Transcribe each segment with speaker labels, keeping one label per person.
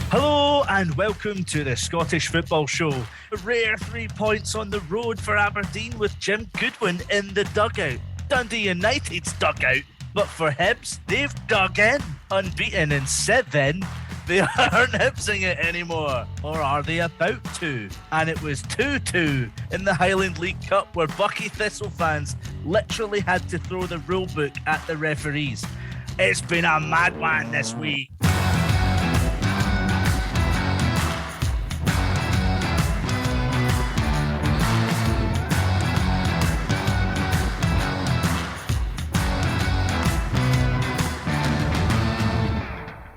Speaker 1: Hello and welcome to the Scottish Football Show. A rare 3 points on the road for Aberdeen with Jim Goodwin in the dugout. Dundee United's dugout. But for Hibs, they've dug in. Unbeaten in 7. They aren't Hibsing it anymore. Or are they about to? And it was 2-2 in the Highland League Cup where Bucky Thistle fans literally had to throw the rule book at the referees. It's been a mad one this week.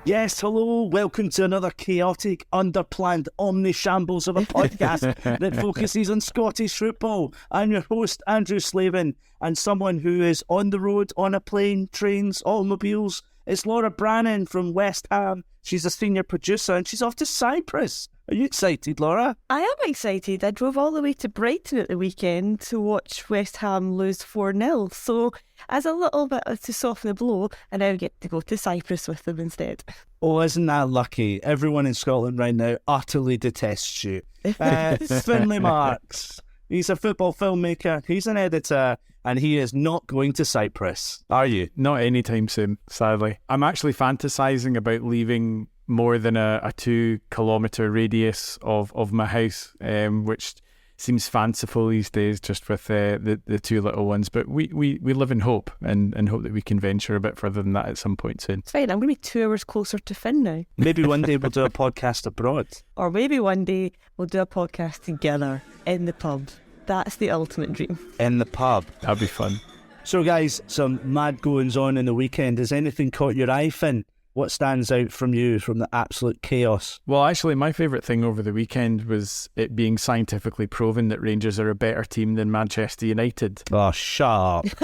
Speaker 1: Yes, hello, welcome to another chaotic, underplanned omni-shambles of a podcast that focuses on Scottish football. I'm your host, Andrew Slaven, and someone who is on the road, on a plane, trains, automobiles. It's Laura Brannan from West Ham. She's a senior producer and she's off to Cyprus. Are you excited, Laura?
Speaker 2: I am excited. I drove all the way to Brighton at the weekend to watch West Ham lose 4-0. So, as a little bit to soften the blow, I now get to go to Cyprus with them instead.
Speaker 1: Oh, isn't that lucky? Everyone in Scotland right now utterly detests you. Findlay Marks. He's a football filmmaker. He's an editor. And he is not going to Cyprus. Are you?
Speaker 3: Not anytime soon, sadly. I'm actually fantasising about leaving more than a 2-kilometre radius of my house, which seems fanciful these days just with the two little ones. But we live in hope and hope that we can venture a bit further than that at some point soon.
Speaker 2: It's fine. I'm going to be 2 hours closer to Finn now.
Speaker 1: Maybe one day we'll do a podcast abroad.
Speaker 2: Or maybe one day we'll do a podcast together in the pub. That's the ultimate dream.
Speaker 1: In the pub.
Speaker 3: That'd be fun.
Speaker 1: So guys, some mad goings on in the weekend. Has anything caught your eye, Finn? What stands out from you from the absolute chaos?
Speaker 3: Well, actually, my favourite thing over the weekend was it being scientifically proven that Rangers are a better team than Manchester United.
Speaker 1: Oh, shut up.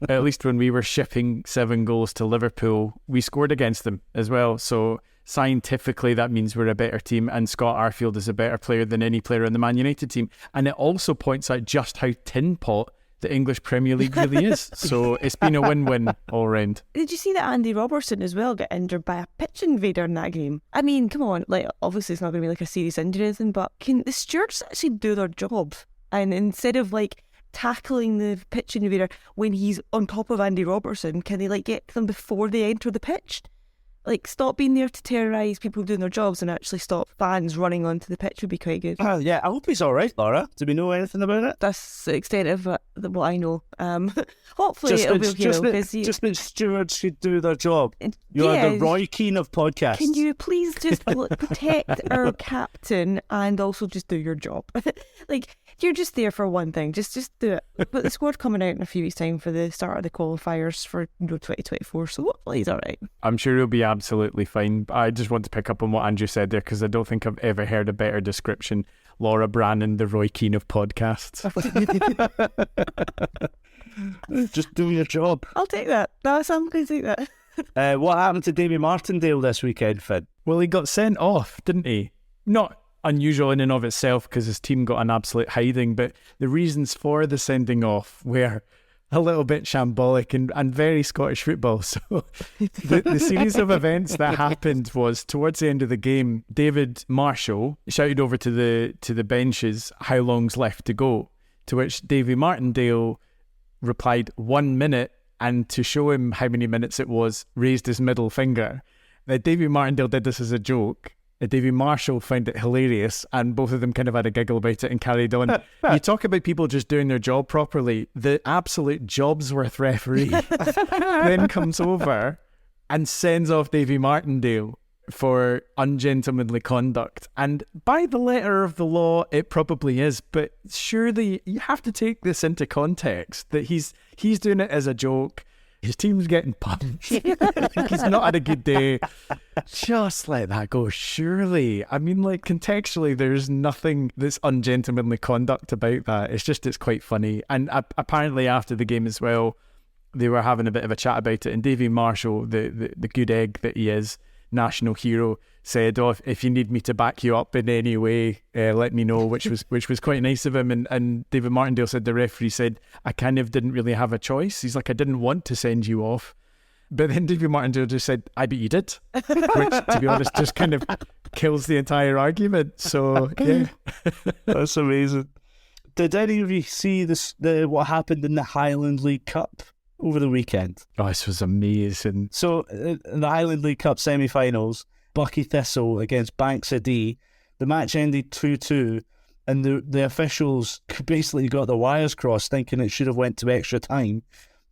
Speaker 3: At least when we were shipping 7 goals to Liverpool, we scored against them as well. So scientifically, that means we're a better team, and Scot Arfield is a better player than any player on the Man United team. And it also points out just how tin pot the English Premier League really is. So it's been a win-win all round.
Speaker 2: Did you see that Andy Robertson as well got injured by a pitch invader in that game? I mean, come on, like obviously it's not going to be like a serious injury or anything, but can the stewards actually do their job? And instead of like tackling the pitch invader when he's on top of Andy Robertson, can they like get them before they enter the pitch? Like, stop being there to terrorise people doing their jobs and actually stop fans running onto the pitch would be quite good.
Speaker 1: Yeah, I hope he's all right, Laura. Do we know anything about it?
Speaker 2: That's the extent of what I know. Hopefully it'll be okay.
Speaker 1: Just means stewards should do their job. You are the Roy Keane of Podcasts.
Speaker 2: Can you please just protect our captain and also just do your job? Like, you're just there for one thing. Just do it. But the squad coming out in a few weeks' time for the start of the qualifiers for 2024, so hopefully he's all right.
Speaker 3: I'm sure he'll be absolutely fine. But I just want to pick up on what Andrew said there because I don't think I've ever heard a better description. Laura Brannan, the Roy Keane of podcasts.
Speaker 1: Just do your job.
Speaker 2: I'll take that. I'm going to take that.
Speaker 1: What happened to Davy Martindale this weekend, Finn?
Speaker 3: Well, he got sent off, didn't he? Not unusual in and of itself because his team got an absolute hiding, but the reasons for the sending off were a little bit shambolic and very Scottish football. So the series of events that happened was towards the end of the game, David Marshall shouted over to the benches, "How long's left to go?" To which Davy Martindale replied, 1 minute, and to show him how many minutes it was, raised his middle finger. Now, Davy Martindale did this as a joke. Davy Marshall found it hilarious, and both of them kind of had a giggle about it and carried on. You talk about people just doing their job properly. The absolute Jobsworth referee then comes over and sends off Davy Martindale for ungentlemanly conduct. And by the letter of the law, it probably is, but surely you have to take this into context, that he's doing it as a joke. His team's getting punched. He's not had a good day. Just let that go, surely. I mean, like, contextually, there's nothing that's ungentlemanly conduct about that. It's quite funny. And apparently after the game as well, they were having a bit of a chat about it. And Davy Marshall, the good egg that he is, national hero, said, "Oh, if you need me to back you up in any way, let me know," which was quite nice of him. And David Martindale said, the referee said, "I kind of didn't really have a choice." He's like, "I didn't want to send you off." But then Davy Martindale just said, I bet you did. Which, to be honest, just kind of kills the entire argument. So, yeah.
Speaker 1: That's amazing. Did any of you see what happened in the Highland League Cup over the weekend?
Speaker 3: Oh, this was amazing.
Speaker 1: So, in the Highland League Cup semi-finals, Buckie Thistle against Banks of Dee, the match ended 2-2, and the officials basically got the wires crossed, thinking it should have went to extra time,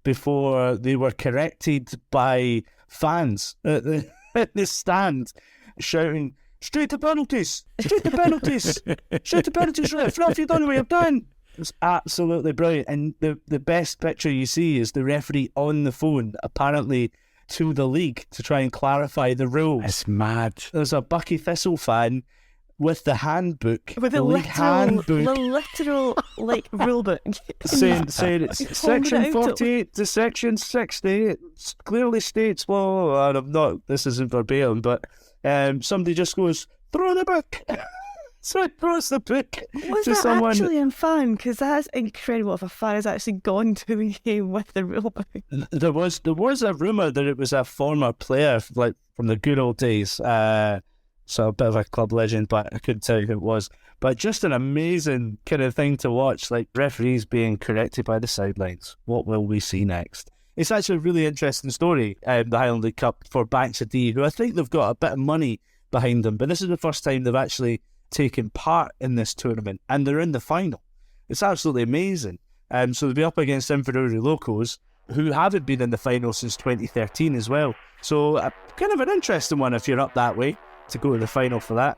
Speaker 1: before they were corrected by fans at the stand, shouting, straight to penalties, straight to penalties, straight to penalties, ref, you don't know what you've done. It's absolutely brilliant. And the best picture you see is the referee on the phone, apparently to the league, to try and clarify the rules.
Speaker 3: It's mad.
Speaker 1: There's a Buckie Thistle fan with the handbook,
Speaker 2: with
Speaker 1: the league handbook,
Speaker 2: the literal rule book,
Speaker 1: saying it's section 48 to section 60. It clearly states, well, and I'm not. This isn't verbatim, but somebody just goes, throw the book. So it throws the book
Speaker 2: was
Speaker 1: to
Speaker 2: that
Speaker 1: someone.
Speaker 2: Actually in fan? Because that's incredible if a fan has actually gone to the game with the rule book.
Speaker 1: There was a rumour that it was a former player, like from the good old days. So a bit of a club legend, but I couldn't tell you who it was. But just an amazing kind of thing to watch, like referees being corrected by the sidelines. What will we see next? It's actually a really interesting story, the Highland League Cup for Banks of Dee, who I think they've got a bit of money behind them, but this is the first time they've actually taken part in this tournament, and they're in the final. It's absolutely amazing. So they'll be up against Inverness locals, who haven't been in the final since 2013 as well. So kind of an interesting one if you're up that way, to go to the final for that.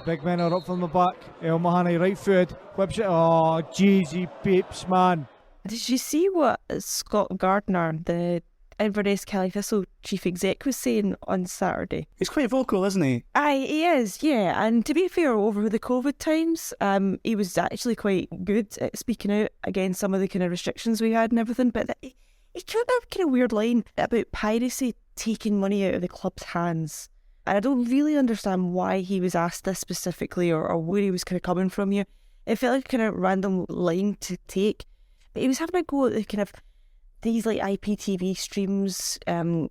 Speaker 4: Big men are up from the back. El Mahoney right foot. Whips it. Oh, jeezy peeps, man.
Speaker 2: Did you see what Scot Gardiner, the Inverness Caley Thistle chief exec, was saying on Saturday?
Speaker 1: He's quite vocal, isn't he?
Speaker 2: Aye, he is, yeah. And to be fair, over the COVID times, he was actually quite good at speaking out against some of the kind of restrictions we had and everything. But he tried a kind of weird line about piracy taking money out of the club's hands. And I don't really understand why he was asked this specifically, or where he was kind of coming from here. It felt like a kind of random line to take. But he was having a go at the kind of these like IPTV streams,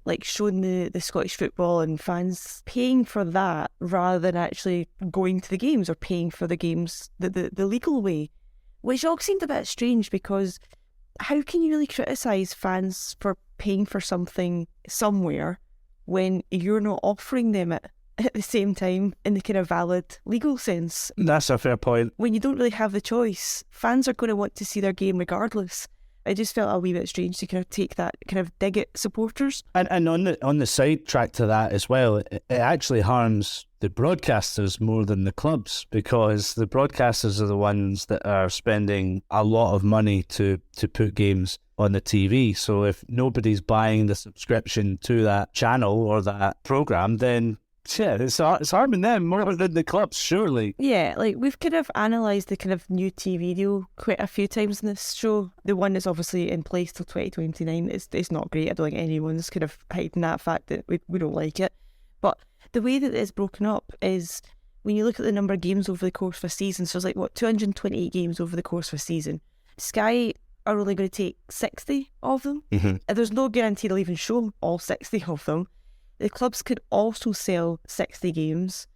Speaker 2: like showing the Scottish football and fans paying for that rather than actually going to the games or paying for the games the legal way, which all seemed a bit strange, because how can you really criticise fans for paying for something somewhere when you're not offering them it at the same time in the kind of valid legal sense?
Speaker 1: That's a fair point.
Speaker 2: When you don't really have the choice, fans are going to want to see their game regardless. I just felt a wee bit strange to kind of take that kind of dig at supporters.
Speaker 1: And on the side track to that as well, it actually harms the broadcasters more than the clubs, because the broadcasters are the ones that are spending a lot of money to put games on the TV. So if nobody's buying the subscription to that channel or that programme, then yeah, it's harming them more than the clubs, surely.
Speaker 2: Yeah, like we've kind of analysed the kind of new TV deal quite a few times in this show. The one that's obviously in place till 2029 it's not great. I don't think anyone's kind of hiding that fact that we don't like it. But the way that it's broken up is when you look at the number of games over the course of a season, so it's like 228 games over the course of a season. Sky are only going to take 60 of them.
Speaker 1: Mm-hmm.
Speaker 2: There's no guarantee they'll even show all 60 of them. The clubs could also sell 60 games,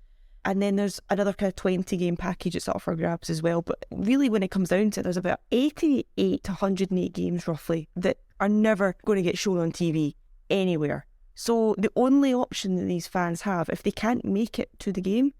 Speaker 2: and then there's another kind of 20 game package that's up for grabs as well. But really, when it comes down to it, there's about 88 to 108 games roughly that are never going to get shown on TV anywhere. So the only option that these fans have, if they can't make it to the game,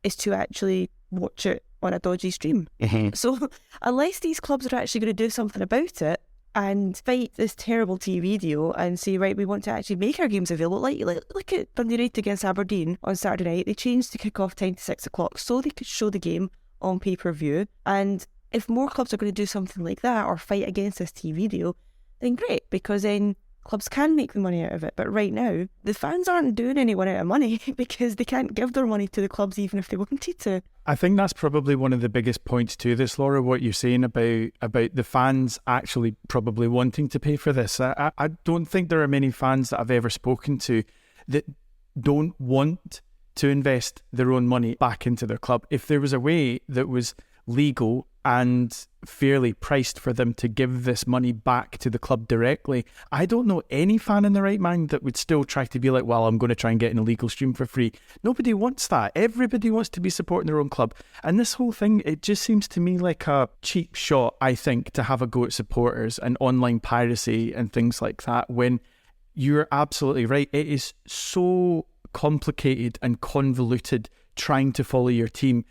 Speaker 2: is to actually watch it on a dodgy stream.
Speaker 1: Mm-hmm.
Speaker 2: So unless these clubs are actually going to do something about it and fight this terrible TV deal and say, right, we want to actually make our games available. Like look at Dundee United against Aberdeen on Saturday night. They changed the kick-off time to 6 o'clock so they could show the game on pay-per-view. And if more clubs are going to do something like that or fight against this TV deal, then great, because then clubs can make the money out of it. But right now, the fans aren't doing anyone out of money because they can't give their money to the clubs even if they wanted to.
Speaker 3: I think that's probably one of the biggest points to this, Laura, what you're saying about the fans actually probably wanting to pay for this. I don't think there are many fans that I've ever spoken to that don't want to invest their own money back into their club. If there was a way that was legal and fairly priced for them to give this money back to the club directly. I don't know any fan in their right mind that would still try to be like, well, I'm going to try and get an illegal stream for free. Nobody wants that. Everybody wants to be supporting their own club. And this whole thing, it just seems to me like a cheap shot, I think, to have a go at supporters and online piracy and things like that, when you're absolutely right. It is so complicated and convoluted trying to follow your team.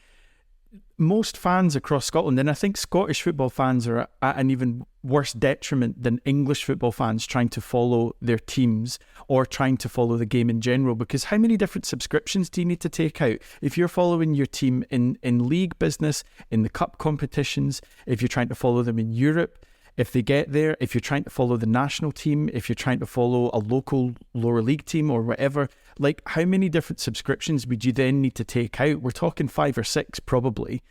Speaker 3: Most fans across Scotland, and I think Scottish football fans are at an even worse detriment than English football fans trying to follow their teams or trying to follow the game in general, because how many different subscriptions do you need to take out if you're following your team in league business, in the cup competitions, if you're trying to follow them in Europe, if they get there, if you're trying to follow the national team, if you're trying to follow a local lower league team or whatever, like how many different subscriptions would you then need to take out? We're talking 5 or 6 probably.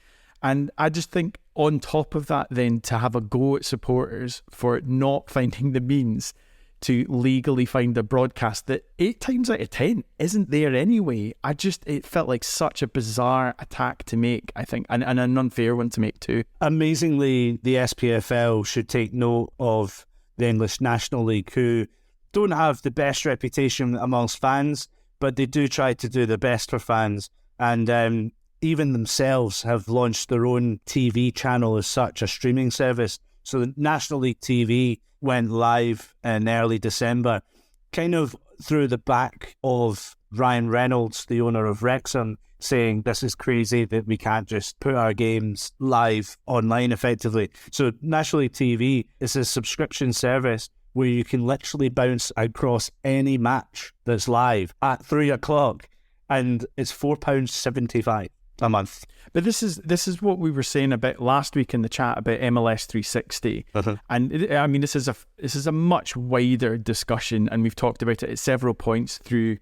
Speaker 3: And I just think on top of that then to have a go at supporters for not finding the means to legally find a broadcast that 8 times out of 10 isn't there anyway. It felt like such a bizarre attack to make, I think, and an unfair one to make too.
Speaker 5: Amazingly, the SPFL should take note of the English National League, who don't have the best reputation amongst fans, but they do try to do the best for fans. And even themselves have launched their own TV channel as such, a streaming service. So the National League TV went live in early December, kind of through the back of Ryan Reynolds, the owner of Wrexham, saying this is crazy that we can't just put our games live online effectively. So National League TV is a subscription service where you can literally bounce across any match that's live at 3 o'clock, and it's £4.75 a month.
Speaker 3: But this is what we were saying about last week in the chat about MLS 360, and this is a much wider discussion, and we've talked about it at several points through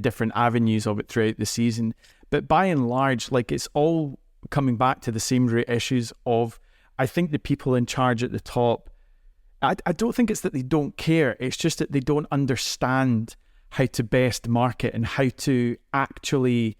Speaker 3: different avenues of it throughout the season. But by and large, like, it's all coming back to the same root issues of, I think, the people in charge at the top. I don't think it's that they don't care. It's just that they don't understand how to best market and how to actually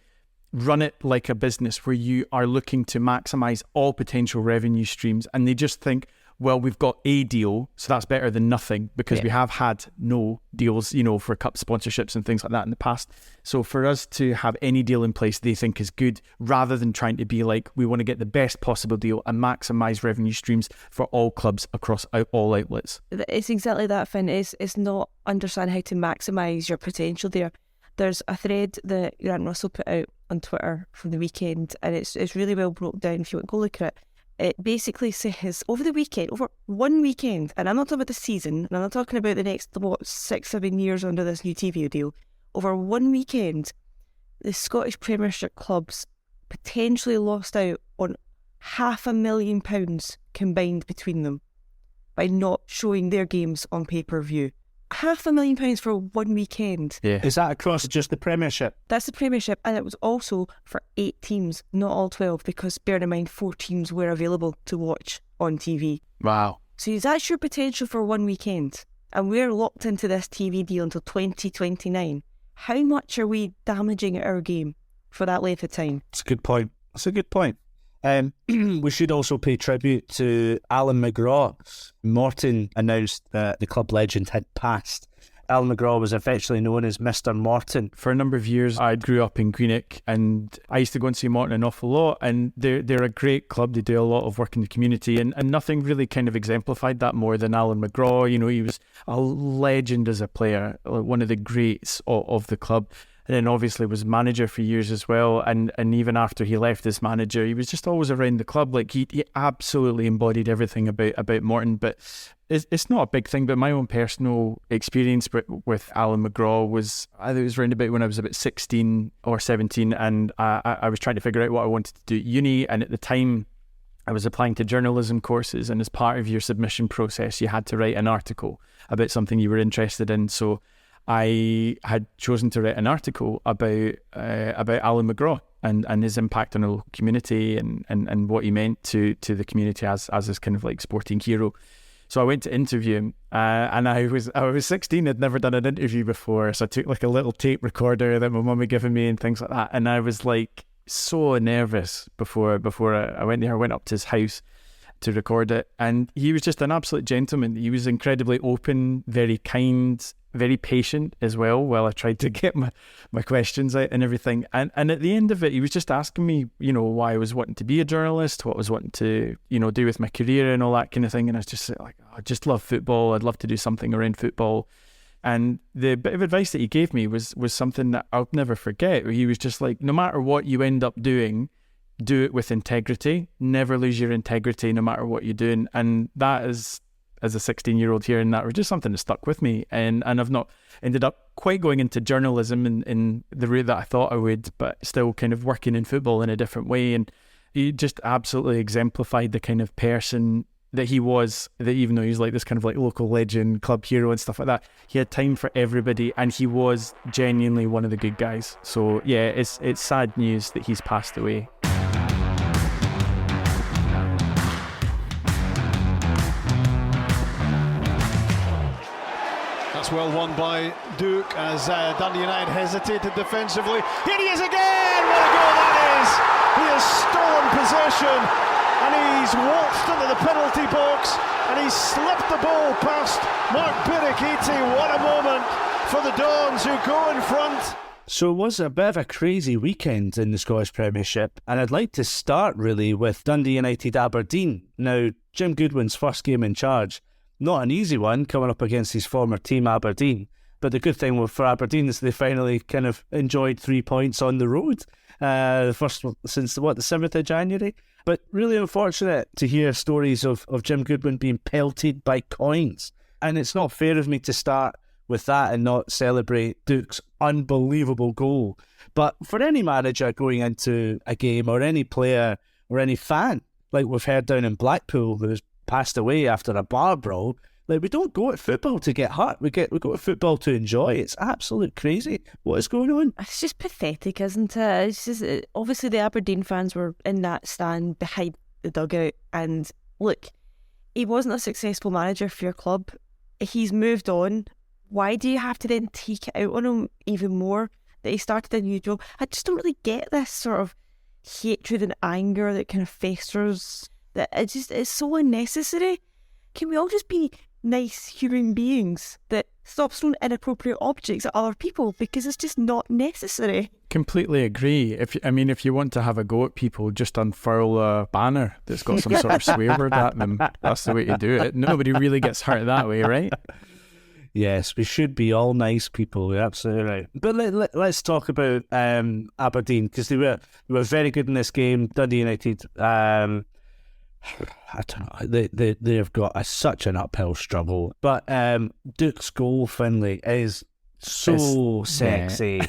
Speaker 3: run it like a business where you are looking to maximize all potential revenue streams. And they just think, well, we've got a deal, so that's better than nothing, because we have had no deals, for cup sponsorships and things like that in the past. So for us to have any deal in place they think is good, rather than trying to be like, we want to get the best possible deal and maximize revenue streams for all clubs across all outlets.
Speaker 2: It's exactly that, Finn. It's not understanding how to maximize your potential there. There's a thread that Grant Russell put out on Twitter from the weekend, and it's really well broke down if you want to go look at it. It basically says, over one weekend, and I'm not talking about the season, and I'm not talking about the next, 6-7 years under this new TV deal, over one weekend, the Scottish Premiership clubs potentially lost out on £500,000 combined between them by not showing their games on pay-per-view. £500,000 for one weekend.
Speaker 3: Yeah.
Speaker 5: Is that across just the Premiership?
Speaker 2: That's the Premiership, and it was also for 8 teams, not all 12, because bear in mind 4 teams were available to watch on TV.
Speaker 3: Wow.
Speaker 2: So that's your potential for one weekend, and we're locked into this TV deal until 2029. How much are we damaging our game for that length of time?
Speaker 5: That's a good point. We should also pay tribute to Alan McGraw. Morton announced that the club legend had passed. Alan McGraw was affectionately known as Mr. Morton.
Speaker 3: For a number of years, I grew up in Greenock, and I used to go and see Morton an awful lot, and they're a great club. They do a lot of work in the community, and nothing really kind of exemplified that more than Alan McGraw. He was a legend as a player, one of the greats of the club. And then obviously was manager for years as well. And even after he left as manager, he was just always around the club. Like he absolutely embodied everything about Morton. But it's not a big thing. But my own personal experience with Alan McGraw was, I think it was around about when I was about 16 or 17. And I was trying to figure out what I wanted to do at uni. And at the time, I was applying to journalism courses. And as part of your submission process, you had to write an article about something you were interested in. So I had chosen to write an article about Alan McGraw and his impact on the local community and what he meant to the community as his kind of like sporting hero. So I went to interview him, and I was 16. I'd never done an interview before, so I took like a little tape recorder that my mum had given me and things like that. And I was like so nervous before I went there. I went up to his house to record it, and he was just an absolute gentleman. He was incredibly open, very kind, very patient as well while I tried to get my questions out and everything. And at the end of it, he was just asking me, why I was wanting to be a journalist, what I was wanting to, do with my career and all that kind of thing. And I was just like, I just love football. I'd love to do something around football. And the bit of advice that he gave me was something that I'll never forget. He was just like, no matter what you end up doing, do it with integrity. Never lose your integrity no matter what you're doing. And that is, as a 16-year-old hearing that, was just something that stuck with me. And I've not ended up quite going into journalism in the route that I thought I would, but still kind of working in football in a different way. And he just absolutely exemplified the kind of person that he was, that even though he's like this kind of like local legend, club hero and stuff like that, he had time for everybody, and he was genuinely one of the good guys. So yeah, it's sad news that he's passed away.
Speaker 6: That's well won by Duke as Dundee United hesitated defensively. Here he is again! What a goal that is! He has stolen possession and he's waltzed into the penalty box and he's slipped the ball past Mark Birikiti. What a moment for the Dons, who go in front.
Speaker 5: So it was a bit of a crazy weekend in the Scottish Premiership, and I'd like to start really with Dundee United Aberdeen. Now, Jim Goodwin's first game in charge, not an easy one, coming up against his former team Aberdeen. But the good thing for Aberdeen is they finally kind of enjoyed 3 points on the road. The first since the 7th of January. But really unfortunate to hear stories of Jim Goodwin being pelted by coins. And it's not fair of me to start with that and not celebrate Duke's unbelievable goal. But for any manager going into a game, or any player or any fan, like we've heard down in Blackpool, who's passed away after a bar brawl, like, we don't go to football to get hurt. We go to football to enjoy. It's absolute crazy. What is going on?
Speaker 2: It's just pathetic, isn't it? It's just, obviously the Aberdeen fans were in that stand behind the dugout, and look, he wasn't a successful manager for your club. He's moved on. Why do you have to then take it out on him even more that he started a new job? I just don't really get this sort of hatred and anger that kind of festers. That it's so unnecessary. Can we all just be nice human beings that stop throwing inappropriate objects at other people, because it's just not necessary?
Speaker 3: Completely agree. If you want to have a go at people, just unfurl a banner that's got some sort of swear word at them. That's the way to do it. Nobody really gets hurt that way, right?
Speaker 5: Yes, we should be all nice people. You're absolutely right. But let's talk about Aberdeen, because they were very good in this game. Dundee United, I don't know. They've got such an uphill struggle. But Duke's goal, Findlay, is so sexy.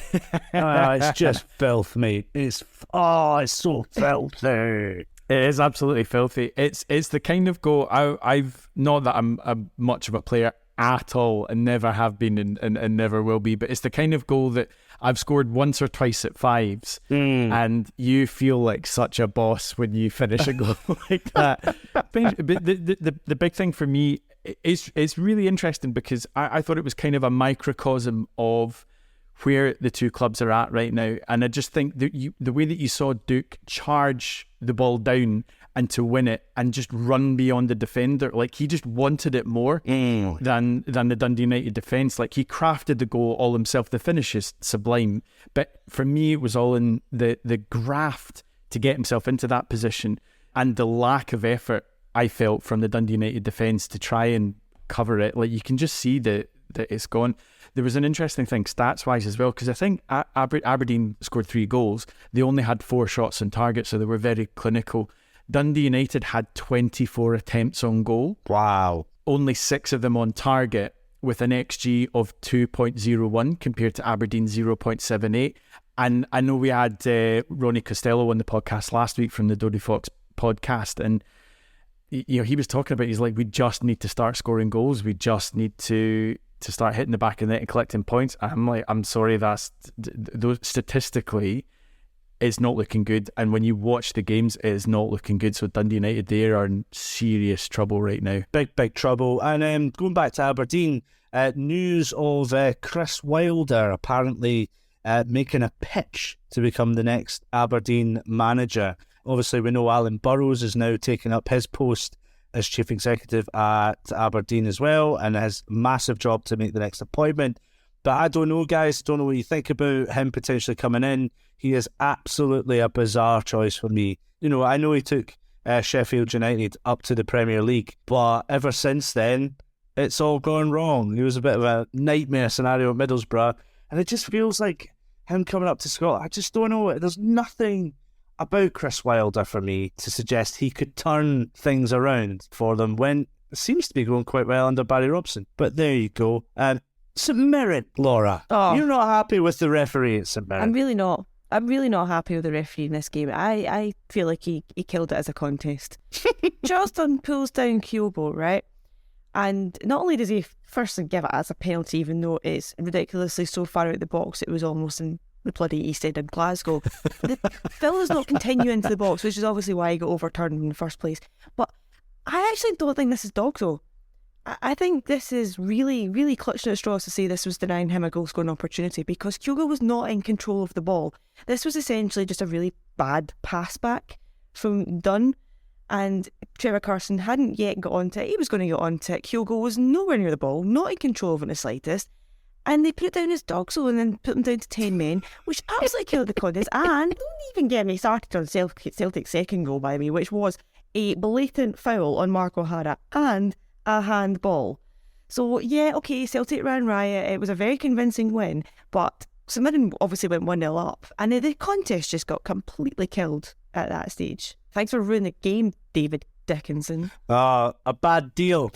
Speaker 5: It's just filth, mate. It's so filthy.
Speaker 3: It is absolutely filthy. It's the kind of goal I've not that I'm much of a player at all, and never have been and never will be, but it's the kind of goal that I've scored once or twice at fives, and you feel like such a boss when you finish a goal like that. But the big thing for me is really interesting, because I thought it was kind of a microcosm of where the two clubs are at right now, and I just think that the way that you saw Duke charge the ball down and to win it and just run beyond the defender, like he just wanted it more than the Dundee United defence. Like, he crafted the goal all himself. The finish is sublime, but for me it was all in the graft to get himself into that position, and the lack of effort I felt from the Dundee United defence to try and cover it. Like, you can just see that it's gone. There was an interesting thing stats wise as well, because I think Aberdeen scored 3 goals. They only had 4 shots on target, so they were very clinical. Dundee United had 24 attempts on goal. Wow. Only 6 of them on target, with an XG of 2.01 compared to Aberdeen's 0.78. And I know we had Ronnie Costello on the podcast last week from the Dodie Fox podcast, and he was talking about, he's like, we just need to start scoring goals. We just need to start hitting the back of the net and collecting points. I'm like, I'm sorry, those statistically, it's not looking good, and when you watch the games, it is not looking good. So Dundee United, they are in serious trouble right now.
Speaker 5: Big trouble. And going back to Aberdeen, news of Chris Wilder apparently making a pitch to become the next Aberdeen manager. Obviously, we know Alan Burrows is now taking up his post as chief executive at Aberdeen as well, and has a massive job to make the next appointment. But I don't know, guys. Don't know what you think about him potentially coming in. He is absolutely a bizarre choice for me. You know, I know he took Sheffield United up to the Premier League, but ever since then, it's all gone wrong. He was a bit of a nightmare scenario at Middlesbrough, and it just feels like him coming up to Scotland. I just don't know. There's nothing about Chris Wilder for me to suggest he could turn things around for them when it seems to be going quite well under Barry Robson. But there you go. St Mirren, Laura.
Speaker 2: Oh.
Speaker 5: You're not happy with the referee at St Mirren.
Speaker 2: I'm really not. I'm really not happy with the referee in this game. I feel like he killed it as a contest. Charleston pulls down Kyogo, right? And not only does he firstly give it as a penalty, even though it's ridiculously so far out the box, it was almost in the bloody East End in Glasgow. The Phil does not continue into the box, which is obviously why he got overturned in the first place. But I actually don't think this is DOGSO. I think this is really, really clutching at straws to say this was denying him a goal-scoring opportunity, because Kyogo was not in control of the ball. This was essentially just a really bad pass back from Dunn, and Trevor Carson hadn't yet got onto it. He was going to get onto it. Kyogo was nowhere near the ball, not in control of it in the slightest. And they put it down as DOGSO and then put them down to 10 men, which absolutely killed the contest. And don't even get me started on Celtic's second goal, by the way, which was a blatant foul on Mark O'Hara and a handball. So, yeah, okay, Celtic ran riot. It was a very convincing win, but St Mirren obviously went 1-0 up, and the contest just got completely killed at that stage. Thanks for ruining the game, David Dickinson.
Speaker 5: A bad deal.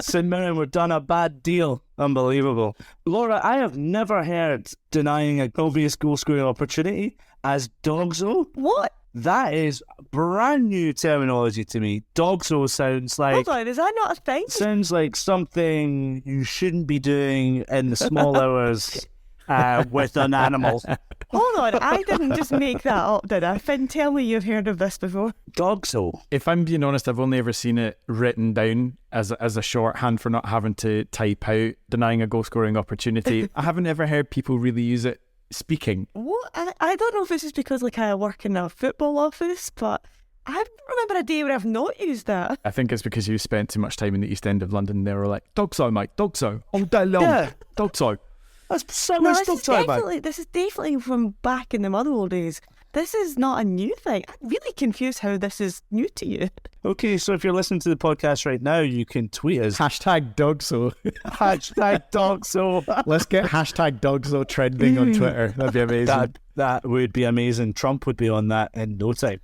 Speaker 5: St Mirren were done a bad deal. Unbelievable. Laura, I have never heard denying an obvious goal-scoring opportunity as DOGSO.
Speaker 2: What?
Speaker 5: That is brand new terminology to me. DOGSO sounds like...
Speaker 2: Hold on, is that not a thing?
Speaker 5: Sounds like something you shouldn't be doing in the small hours with an animal.
Speaker 2: Hold on, I didn't just make that up, did I? Finn, tell me you've heard of this before.
Speaker 5: DOGSO.
Speaker 3: If I'm being honest, I've only ever seen it written down as a shorthand for not having to type out denying a goal-scoring opportunity. I haven't ever heard people really use it speaking.
Speaker 2: What? I don't know if this is because like I work in a football office, but I remember a day where I've not used that.
Speaker 3: I think it's because you spent too much time in the East End of London. They were like, DOGSO, mate, DOGSO, all day long.
Speaker 5: Yeah.
Speaker 3: DOGSO.
Speaker 5: That's so
Speaker 2: No,
Speaker 5: much
Speaker 2: this is definitely from back in the mother old days. This is not a new thing. I'm really confused how this is new to you.
Speaker 5: Okay, so if you're listening to the podcast right now, you can tweet us.
Speaker 3: Hashtag DOGSO.
Speaker 5: Hashtag DOGSO.
Speaker 3: Let's get hashtag DOGSO trending on Twitter. That'd be amazing.
Speaker 5: That would be amazing. Trump would be on that in no time.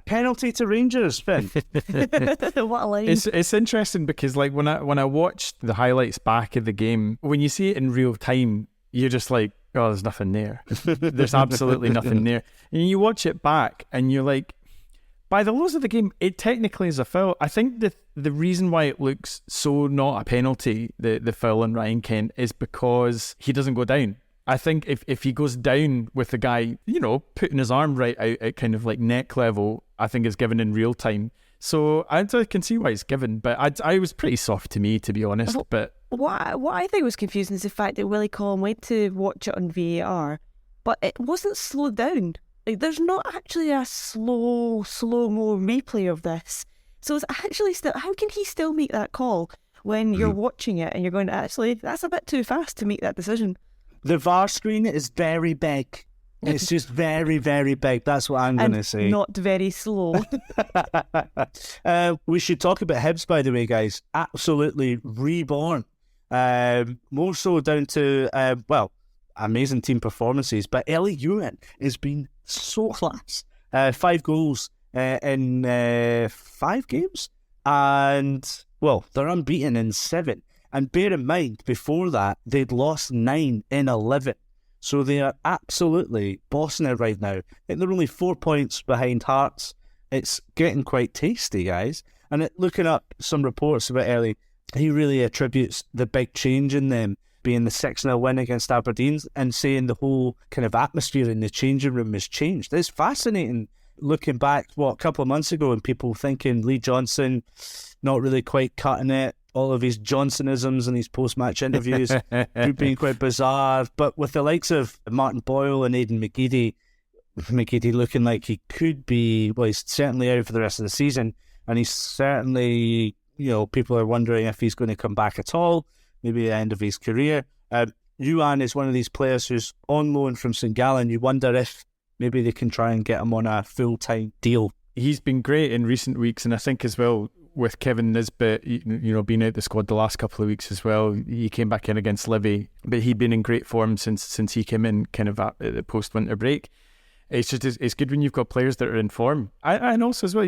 Speaker 5: Penalty to Rangers, Finn.
Speaker 2: What a line.
Speaker 3: It's interesting because like when I watched the highlights back of the game, when you see it in real time, you're just like, oh, there's nothing there. There's absolutely nothing there. And you watch it back and you're like, by the laws of the game, it technically is a foul. I think the reason why it looks so not a penalty, the foul on Ryan Kent, is because he doesn't go down. I think if he goes down with the guy, you know, putting his arm right out at kind of like neck level, I think is given in real time. So I can see why it's given, but I was pretty soft to me, to be honest. But
Speaker 2: what I think was confusing is the fact that Willie Collum went to watch it on VAR, but it wasn't slowed down. Like, there's not actually a slow-mo replay of this. So it's actually still... How can he still make that call when you're watching it and you're going, actually, that's a bit too fast to make that decision?
Speaker 5: The VAR screen is very big. It's just very, very big. That's what I'm going to say.
Speaker 2: Not very slow.
Speaker 5: We should talk about Hibs, by the way, guys. Absolutely reborn. More so down to, amazing team performances. But Ellie Euan has been so class. 5 goals in 5 games. And, they're unbeaten in 7. And bear in mind, before that, they'd lost 9 in 11. So they are absolutely bossing it right now. I think they're only 4 points behind Hearts. It's getting quite tasty, guys. And looking up some reports about Ellie, he really attributes the big change in them being the 6-0 win against Aberdeen and saying the whole kind of atmosphere in the changing room has changed. It's fascinating looking back, a couple of months ago and people thinking Lee Johnson, not really quite cutting it. All of his Johnsonisms in his post-match interviews being quite bizarre. But with the likes of Martin Boyle and Aidan McGeady looking like he could be, well, he's certainly out for the rest of the season, and he's certainly, people are wondering if he's going to come back at all, maybe the end of his career. Euan is one of these players who's on loan from St Gallen. You wonder if maybe they can try and get him on a full-time deal.
Speaker 3: He's been great in recent weeks, and I think as well, with Kevin Nisbet, being out the squad the last couple of weeks as well, he came back in against Livy, but he'd been in great form since he came in kind of at the post-winter break. It's good when you've got players that are in form. And also as well,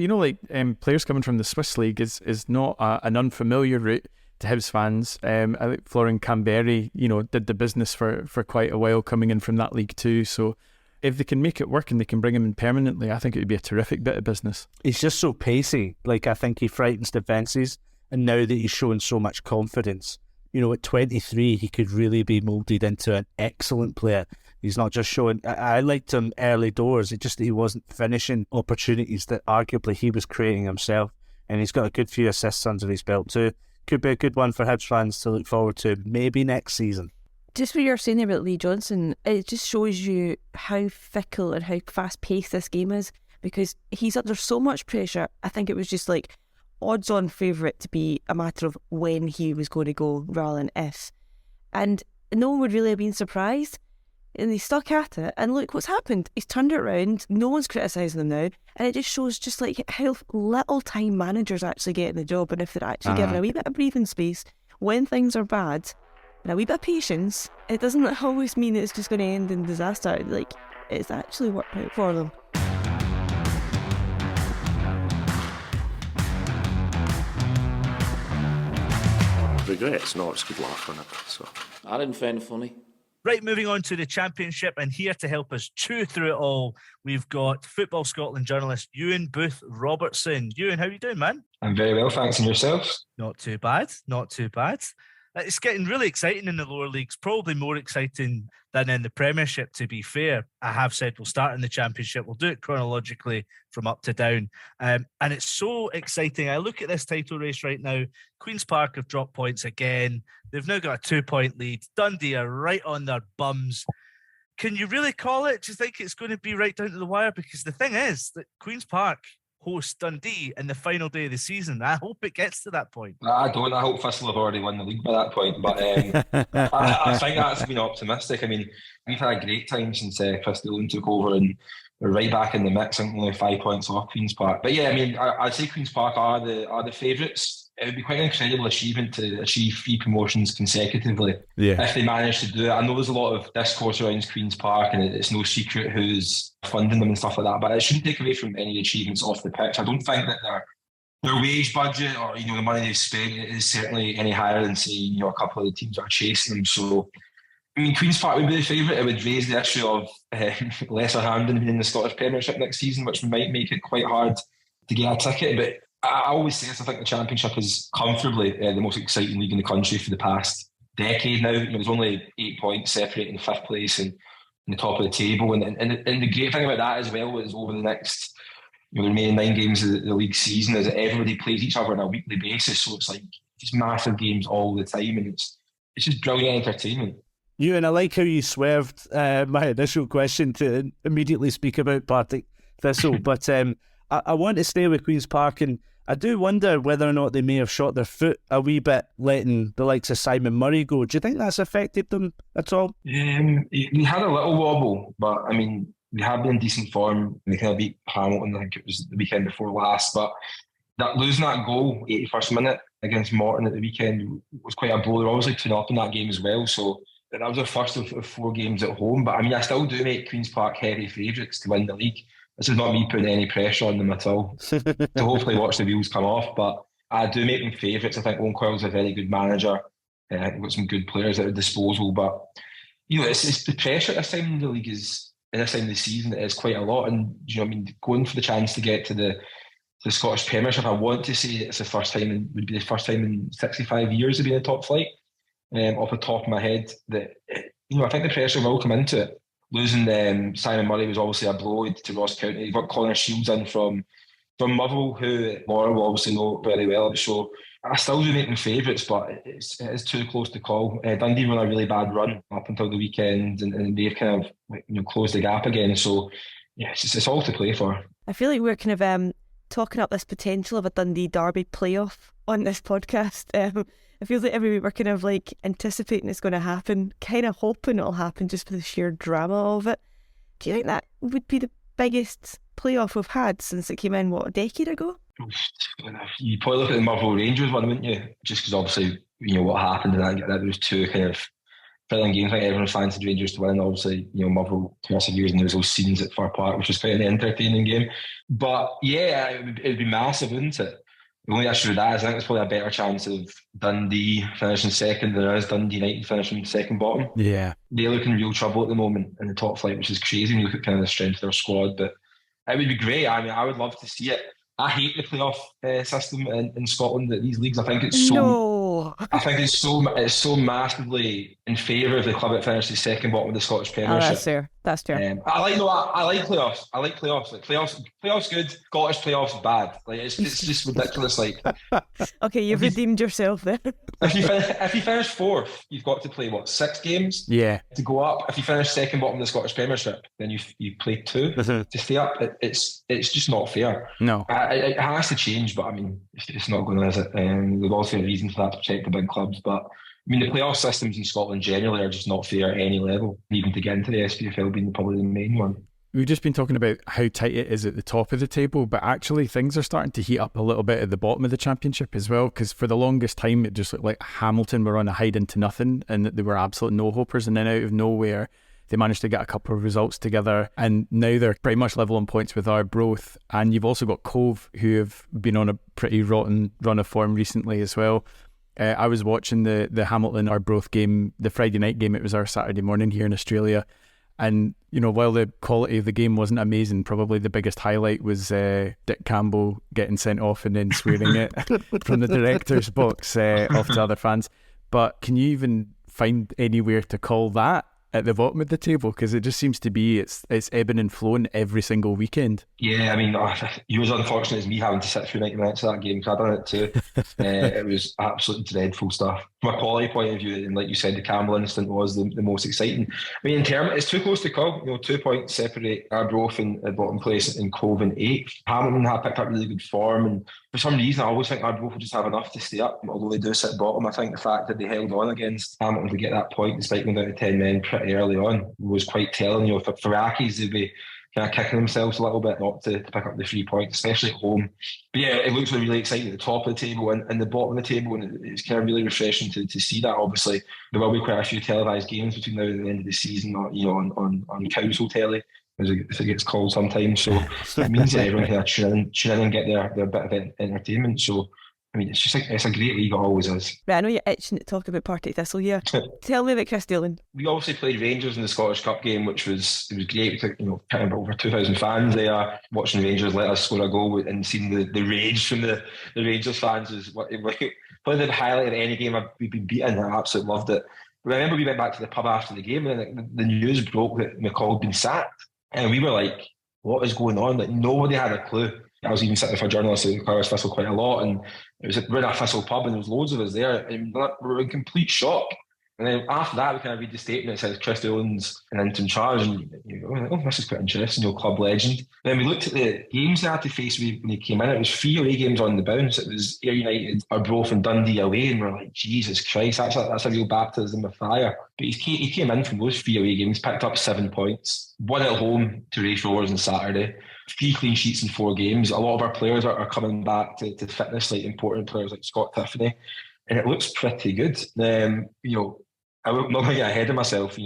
Speaker 3: players coming from the Swiss League is not an unfamiliar route to Hibs fans. I think Florian Camberry, did the business for quite a while coming in from that league too. So if they can make it work and they can bring him in permanently, I think it would be a terrific bit of business.
Speaker 5: He's just so pacey. I think he frightens defences, and now that he's showing so much confidence, at 23 he could really be moulded into an excellent player. He's not just showing... I liked him early doors, it's just that he wasn't finishing opportunities that arguably he was creating himself, and he's got a good few assists under his belt too. Could be a good one for Hibs fans to look forward to maybe next season.
Speaker 2: Just what you're saying about Lee Johnson, it just shows you how fickle and how fast-paced this game is, because he's under so much pressure. I think it was just odds-on favourite to be a matter of when he was going to go rather than if. And no one would really have been surprised. And he stuck at it, and look what's happened. He's turned it around, no one's criticising him now, and it just shows just how little time managers actually get in the job, and if they're actually given a wee bit of breathing space when things are bad, and a wee bit of patience, it doesn't always mean it's just going to end in disaster. It's actually worked out for them.
Speaker 7: Regrets? No, it's good laugh on it. So
Speaker 8: I didn't find it funny.
Speaker 1: Right, moving on to the Championship, and here to help us chew through it all, we've got Football Scotland journalist Euan Booth Robertson. Euan, how are you doing, man?
Speaker 9: I'm very well, thanks. And yourselves?
Speaker 1: Not too bad, not too bad. It's getting really exciting in the lower leagues, probably more exciting than in the Premiership, to be fair. I have said we'll start in the Championship. We'll do it chronologically from up to down. And it's so exciting. I look at this title race right now. Queen's Park have dropped points again. They've now got a 2-point lead. Dundee are right on their bums. Can you really call it? Do you think it's going to be right down to the wire? Because the thing is that Queen's Park host Dundee in the final day of the season. I hope it gets to that point.
Speaker 9: I don't. I hope Thistle have already won the league by that point. But I think that's been optimistic. I mean, we've had a great time since Chris Dillon took over, and we're right back in the mix. I think only 5 points off Queen's Park. But yeah, I mean, I'd say Queen's Park are the favourites. It would be quite an incredible achievement to achieve 3 promotions consecutively if they manage to do it. I know there's a lot of discourse around Queen's Park, and it's no secret who's funding them and stuff like that, but it shouldn't take away from any achievements off the pitch. I don't think that their wage budget or the money they've spent is certainly any higher than, say, a couple of the teams that are chasing them. So, I mean, Queen's Park would be the favourite. It would raise the issue of Lesser Hampden being in the Scottish Premiership next season, which might make it quite hard to get a ticket. But I always say this, I think the Championship is comfortably the most exciting league in the country for the past decade now. There's only 8 points separating the 5th place and the top of the table. And the great thing about that as well is over the next the remaining 9 games of the league season is that everybody plays each other on a weekly basis. So it's just massive games all the time, and it's just brilliant entertainment.
Speaker 5: Euan, I like how you swerved my initial question to immediately speak about Partick Thistle, but I want to stay with Queen's Park, and I do wonder whether or not they may have shot their foot a wee bit letting the likes of Simon Murray go. Do you think that's affected them at all?
Speaker 9: We had a little wobble, but I mean, we have been in decent form. They kind of beat Hamilton, I think it was the weekend before last, but losing that goal, 81st minute against Morton at the weekend, was quite a blow. They're obviously 2-0 in that game as well, so that was their first of 4 games at home. But I mean, I still do make Queen's Park heavy favourites to win the league. This is not me putting any pressure on them at all to hopefully watch the wheels come off, but I do make them favourites. I think Owen Coyle's a very good manager. I think we've got some good players at their disposal, but it's the pressure this time in the league is, in this time of the season, it is quite a lot. And going for the chance to get to the Scottish Premiership, I want to say it's the first time, and would be the first time in 65 years to be in the top flight. Off the top of my head, that I think the pressure will come into it. Losing Simon Murray was obviously a blow to Ross County. You've got Connor Shields in from from Motherwell, who Laura will obviously know very well. So I still do make them favourites, but it is too close to call. Dundee were on a really bad run up until the weekend, and they've kind of closed the gap again. So yeah, it's all to play for.
Speaker 2: I feel like we're kind of talking up this potential of a Dundee Derby playoff on this podcast. It feels like every week we're kind of like anticipating it's going to happen, kind of hoping it'll happen just for the sheer drama of it. Do you think that would be the biggest playoff we've had since it came in, a decade ago?
Speaker 9: You'd probably look at the Motherwell Rangers one, wouldn't you? Just because obviously, what happened and that was two kind of thrilling games. I think everyone fancied Rangers to win. Obviously, Motherwell perseveres and there was those scenes at Fir Park, which was quite an entertaining game. But yeah, it'd be massive, wouldn't it? The only issue with that is I think there's probably a better chance of Dundee finishing second than there is Dundee United finishing second bottom.
Speaker 3: Yeah.
Speaker 9: They look in real trouble at the moment in the top flight, which is crazy when you look at kind of the strength of their squad. But it would be great. I mean, I would love to see it. I hate the playoff system in Scotland at these leagues. I think it's so massively in favour of the club that finishes second bottom of the Scottish Premiership.
Speaker 2: That's fair.
Speaker 9: I like playoffs. Playoffs good. Scottish playoffs bad. Like it's just ridiculous. Like
Speaker 2: okay, you've redeemed yourself there.
Speaker 9: If you finish fourth, you've got to play 6 games?
Speaker 3: Yeah.
Speaker 9: To go up. If you finish second bottom of the Scottish Premiership, then you play 2 to stay up. It's just not fair.
Speaker 3: No.
Speaker 9: It has to change, but I mean, it's not going to, is it? There's also a reason for that to protect the big clubs, but I mean, the playoff systems in Scotland generally are just not fair at any level, even to get into the SPFL being probably the main one.
Speaker 3: We've just been talking about how tight it is at the top of the table, but actually things are starting to heat up a little bit at the bottom of the championship as well, because for the longest time it just looked like Hamilton were on a hide into nothing and that they were absolute no-hopers, and then out of nowhere they managed to get a couple of results together, and now they're pretty much level on points with Arbroath. And you've also got Cove, who have been on a pretty rotten run of form recently as well. I was watching the Hamilton Arbroath game, the Friday night game. It was our Saturday morning here in Australia, and while the quality of the game wasn't amazing, probably the biggest highlight was Dick Campbell getting sent off and then swearing it from the director's box off to other fans. But can you even find anywhere to call that at the bottom of the table? Because it just seems to be it's ebbing and flowing every single weekend.
Speaker 9: Yeah, I mean, you was unfortunate as me having to sit through 90 minutes of that game, because I've done it too. It was absolutely dreadful stuff. From a quality point of view, and like you said, the Campbell incident was the most exciting. I mean, in terms, it's too close to call. 2 points separate Arbroath in bottom place and Cove in 8th. Hamilton have picked up really good form, and for some reason, I always think Arbroath will just have enough to stay up, although they do sit bottom. I think the fact that they held on against Hamilton to get that point, despite going down to 10 men pretty early on, was quite telling. For Accies, they'd be kind of kicking themselves a little bit not to pick up the 3 points, especially at home. But yeah, it looks really exciting at the top of the table and the bottom of the table, and it's kind of really refreshing to see that. Obviously, there will be quite a few televised games between now and the end of the season, on council telly, as it gets called sometimes. So it means that everyone can tune in and get their bit of entertainment. So I mean, it's a great league, it always is.
Speaker 2: Right, I know you're itching to talk about Partick Thistle here. Tell me about Chris Doolan.
Speaker 9: We obviously played Rangers in the Scottish Cup game, which was great. We took kind of over 2,000 fans there. Watching Rangers let us score a goal and seeing the rage from the Rangers fans was probably the highlight of any game we've been beaten. I absolutely loved it. But I remember we went back to the pub after the game, and the news broke that McCall had been sacked, and we were like, "What is going on?" Like nobody had a clue. I was even sitting with a journalist who covers Thistle quite a lot, and we're in a Thistle pub and there was loads of us there, and we were in complete shock. And then after that, we kind of read the statement that says Chris Doolan's an interim charge, and you go, "Oh, this is quite interesting, club legend." Then we looked at the games they had to face when he came in. It was 3 away games on the bounce. It was Ayr United, Arbroath and Dundee away, and we're like, Jesus Christ, that's a real baptism of fire. But he came in from those 3 away games, picked up 7 points, 1 at home to Raith Rovers on Saturday, 3 clean sheets in 4 games. A lot of our players are coming back to fitness, like important players like Scott Tiffany, and it looks pretty good. I'm not going to get ahead of myself.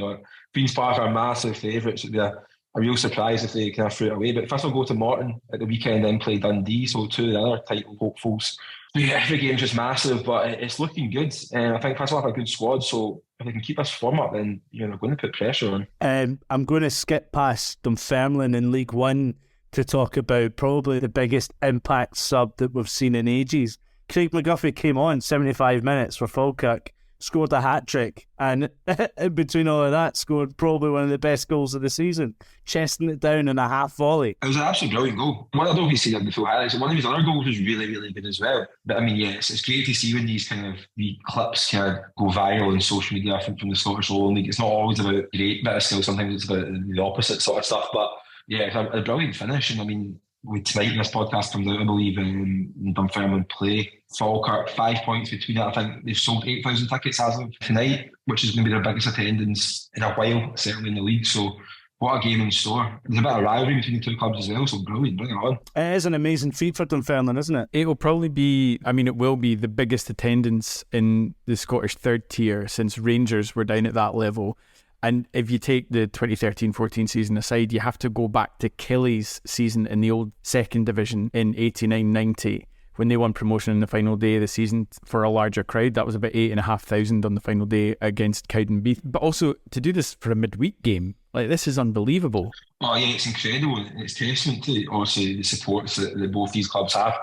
Speaker 9: Queen's Park are massive favourites. It'd be a real surprise if they kind of threw it away. But first we'll go to Morton at the weekend, then play Dundee, so 2 of the other title hopefuls. Yeah, every game's just massive, but it's looking good. I think Thistle have a good squad, so if they can keep this form up, then they're going to put pressure on.
Speaker 5: I'm going to skip past Dunfermline in League One to talk about probably the biggest impact sub that we've seen in ages. Craig McGuffey came on 75 minutes for Falkirk, scored a hat-trick, and in between all of that, scored probably one of the best goals of the season, chesting it down in a half volley.
Speaker 9: It was an absolutely brilliant goal. I don't know if you see that in the full highlights. One of his other goals was really, really good as well. But I mean, yeah, it's great to see when these kind of clips kind of go viral on social media from the Scottish Lowland League. It's not always about great bit of skill, sometimes it's about the opposite sort of stuff. But yeah, it's a brilliant finish. And I mean, with tonight, this podcast comes out, I believe, in Dunfermline play. Falkirk, 5 points between it. I think they've sold 8,000 tickets as of tonight, which is going to be their biggest attendance in a while, certainly in the league. So what a game in store. There's a bit of rivalry between the two clubs as well, so brilliant, bring it on.
Speaker 5: It is an amazing feat for Dunfermline, isn't it?
Speaker 3: It will probably be, it will be the biggest attendance in the Scottish third tier since Rangers were down at that level. And if you take the 2013-14 season aside, you have to go back to Caley's season in the old second division in 89-90 when they won promotion in the final day of the season for a larger crowd. That was about 8,500 on the final day against Cowdenbeath. But also to do this for a midweek game, this is unbelievable.
Speaker 9: Oh yeah, it's incredible. It's testament to obviously the supports that both these clubs have.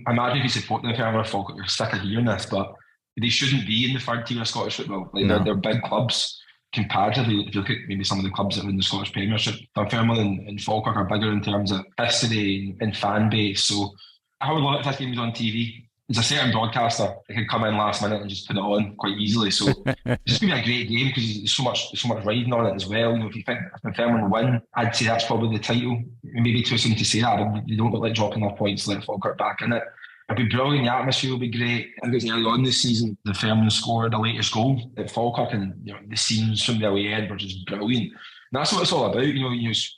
Speaker 9: Imagine if you support the Fairmore Falkirk, you're sick of hearing this, but they shouldn't be in the third tier of Scottish football. They're big clubs comparatively. If you look at maybe some of the clubs that are in the Scottish Premiership, Dunfermline and Falkirk are bigger in terms of history and fan base. So I would love it if this game was on TV. There's a certain broadcaster that could come in last minute and just put it on quite easily. So it's just going to be a great game because there's so much riding on it as well. If you think if Dunfermline win, I'd say that's probably the title. Maybe too soon to say that, but they don't look like dropping their points to let Falkirk back in it. It'll be brilliant. The atmosphere will be great. I think early on this season, the Dunfermline scored the latest goal at Falkirk, and the scenes from the away end were just brilliant. And that's what it's all about.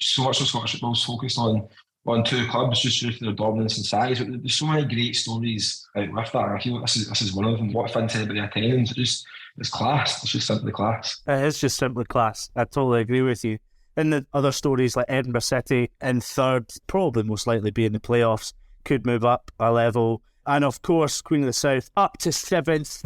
Speaker 9: So much of Scottish football is focused on two clubs just due to their dominance and size. But there's so many great stories out with that. I feel like this is one of them. What fun said about the attendance. It's class. It's just simply class.
Speaker 5: It is just simply class. I totally agree with you. And the other stories like Edinburgh City in third, probably most likely be in the playoffs, could move up a level. And of course, Queen of the South up to 7th.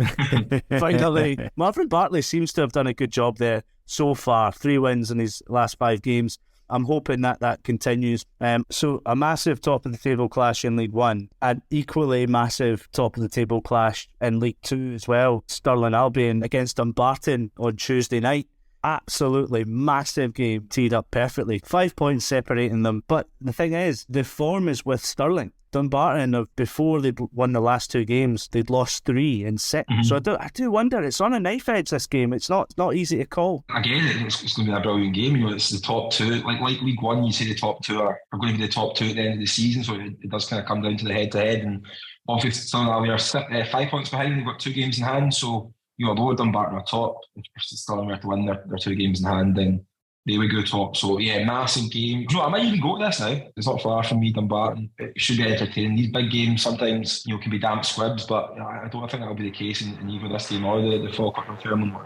Speaker 5: Finally, Marvin Bartley seems to have done a good job there so far. 3 wins in his last 5 games. I'm hoping that continues. So a massive top of the table clash in League One, an equally massive top of the table clash in League Two as well. Stirling Albion against Dumbarton on Tuesday night. Absolutely massive game, teed up perfectly. 5 points separating them. But the thing is, the form is with Stirling. Dumbarton, before they'd won the last 2 games, they'd lost 3 in 6. Mm-hmm. So I do wonder, it's on a knife edge, this game. It's not easy to call.
Speaker 9: Again, it's going to be a brilliant game. It's the top 2. Like League One, you say the top 2 are going to be the top 2 at the end of the season. So it does kind of come down to the head-to-head. And obviously, Stirling Albion are 5 points behind. They've got 2 games in hand. So, although Dumbarton are top, if Stirling were to win their 2 games in hand, then they would go top. So, yeah, massive game. I might even go to this now. It's not far from me, Dumbarton. It should be entertaining. These big games sometimes, can be damp squibs, but I don't think that'll be the case in either this game or the Falkirk and Fairmont one.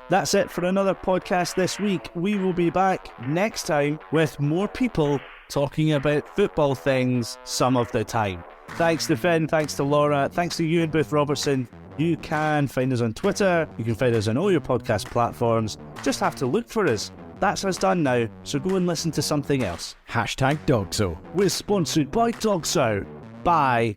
Speaker 5: That's it for another podcast this week. We will be back next time with more people talking about football things some of the time. Thanks to Finn, thanks to Laura, thanks to Euan Booth Robertson. You can find us on Twitter, you can find us on all your podcast platforms. Just have to look for us. That's us done now, so go and listen to something else.
Speaker 3: #DOGSO.
Speaker 5: We're sponsored by DOGSO. Bye.